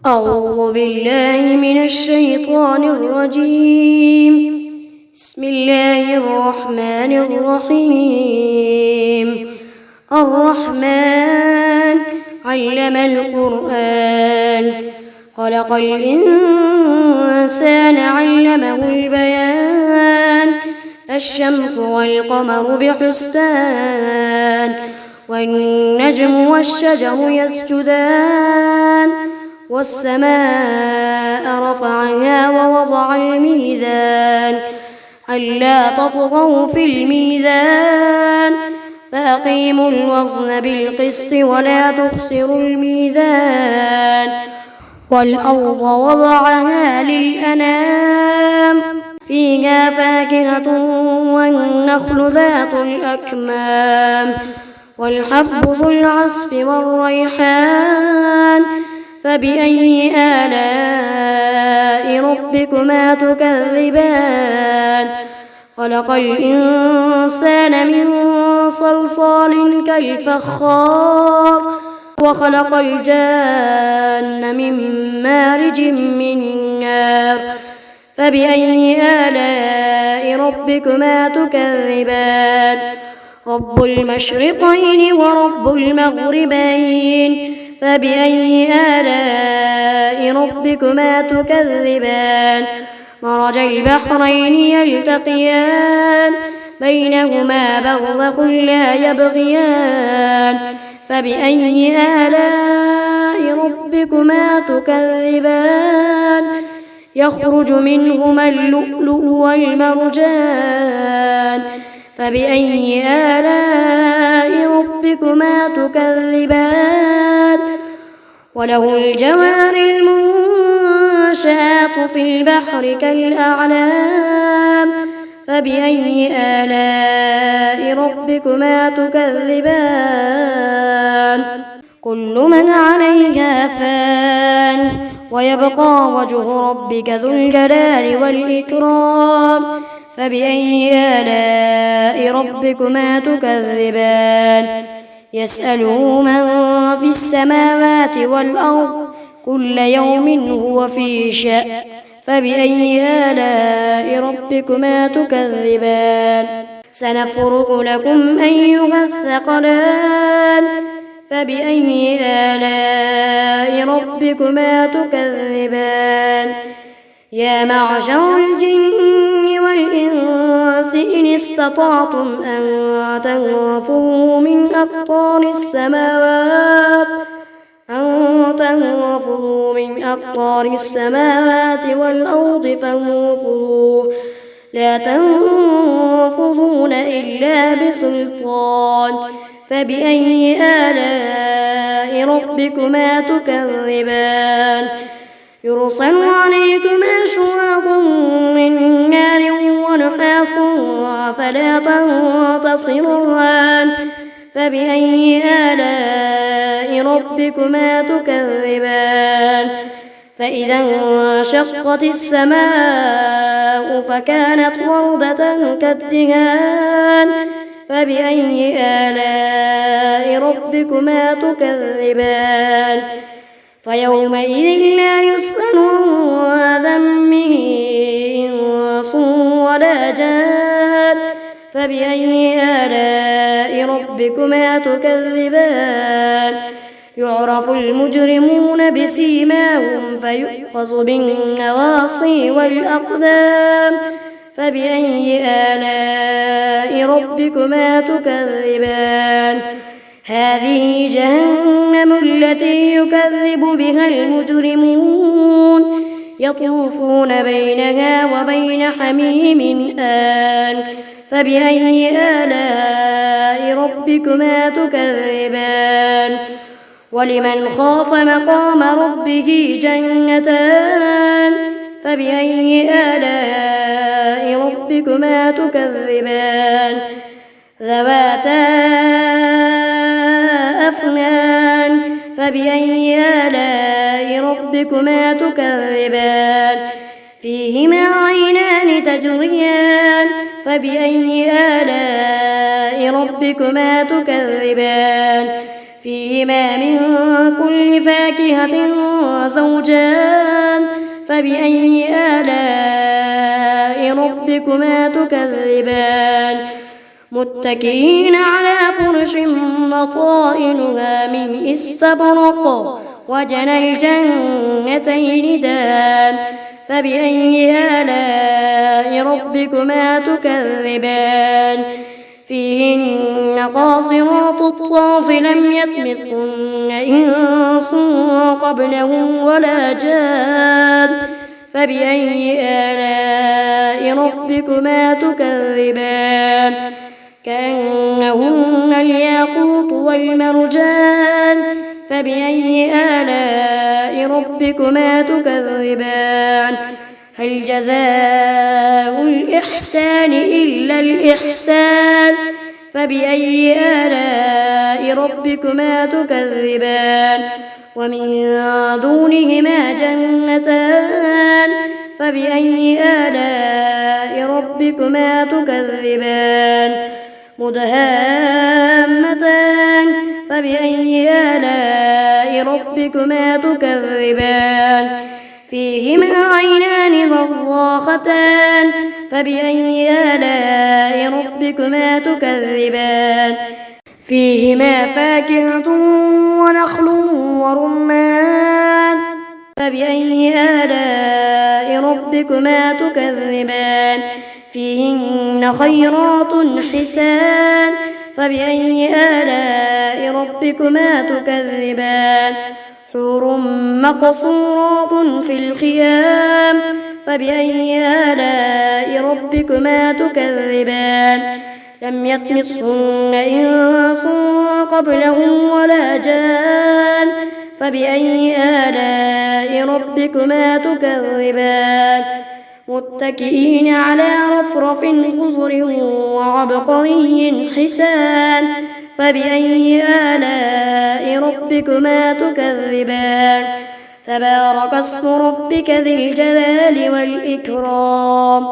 أعوذ بالله من الشيطان الرجيم. بسم الله الرحمن الرحيم. الرحمن علم القرآن، خلق الإنسان علمه البيان. الشمس والقمر بحسبان، والنجم والشجر يسجدان. والسماء رفعها ووضع الميزان، ألا تطغوا في الميزان، فأقيموا الوزن بالقسط ولا تخسروا الميزان. والأرض وضعها للأنام، فيها فاكهة والنخل ذات الأكمام، والحب ذو العصف والريحان. فبأي آلاء ربكما تكذبان؟ خلق الإنسان من صلصال كالفخار، وخلق الجان من مارج من نار. فبأي آلاء ربكما تكذبان؟ رب المشرقين ورب المغربين. فبأي آلاء ربكما تكذبان؟ مرج البحرين يلتقيان، بينهما برزخ لا يبغيان. فبأي آلاء ربكما تكذبان؟ يخرج منهما اللؤلؤ والمرجان. فبأي آلاء ربكما تكذبان؟ وله الجوار المنشآت في البحر كالأعلام. فبأي آلاء ربكما تكذبان؟ كل من عليها فان، ويبقى وجه ربك ذو الجلال والإكرام. فبأي آلاء ربكما تكذبان؟ يسأله من في السماوات والأرض، كل يوم هو في شأن. فبأي آلاء ربكما تكذبان؟ سنفرغ لكم أيها الثقلان. فبأي آلاء ربكما تكذبان؟ يا معشر الجن والإنس إن استطعتم أن تنفذوا من أقطار السماوات والأرض فانفذوا، لا تنفذون إلا بسلطان. فبأي آلاء ربكما تكذبان؟ يرسل عليكما شواظ من نار ونحاس فلا تنتصران. فبأي آلاء ربكما تكذبان؟ فإذا انشقت السماء فكانت وردة كالدهان. فبأي آلاء ربكما تكذبان؟ فيومئذ لا يسأل عن ذنبه إنس ولا جان. فبأي آلاء ربكما تكذبان؟ يعرف المجرمون بسيماهم فيؤخذ بالنواصي والأقدام. فبأي آلاء ربكما تكذبان؟ هذه جهنم التي يكذب بها المجرمون، يطوفون بينها وبين حميم آن. فبأي آلاء ربكما تكذبان؟ ولمن خاف مقام ربه جنتان. فبأي آلاء ربكما تكذبان؟ ذواتا أفنان. فبأي آلاء ربكما تكذبان؟ فيهما عينان تجريان. فبأي آلاء ربكما تكذبان؟ فيهما من كل فاكهة زوجان فبأي آلاء ربكما تكذبان متكئين على فرش بطائنها من استبرق وجنى الجنتين دان فبأي آلاء ربكما تكذبان فيهن قاصرات الطرف لم يطمثهن إنس قبلهم ولا جان فبأي آلاء ربكما تكذبان كأنهن الياقوت والمرجان فبأي آلاء ربكما تكذبان هل جزاء الإحسان إلا الإحسان فبأي آلاء ربكما تكذبان ومن دونهما جنتان فبأي آلاء ربكما تكذبان مدهامتان فبأي آلاء ربكما تكذبان فيهما عينان نضاختان فبأي آلاء ربكما تكذبان فيهما فاكهة ونخل ورمان فبأي آلاء ربكما تكذبان فيهن خيرات حسان فبأي آلاء ربكما تكذبان حور مقصورات في الخيام فبأي آلاء ربكما تكذبان لم يطمثهن إنس قبلهم ولا جان فبأي آلاء ربكما تكذبان متكئين على رفرف خضر وعبقري حسان فبأي آلاء ربكما تكذبان تبارك اسم ربك ذي الجلال والإكرام.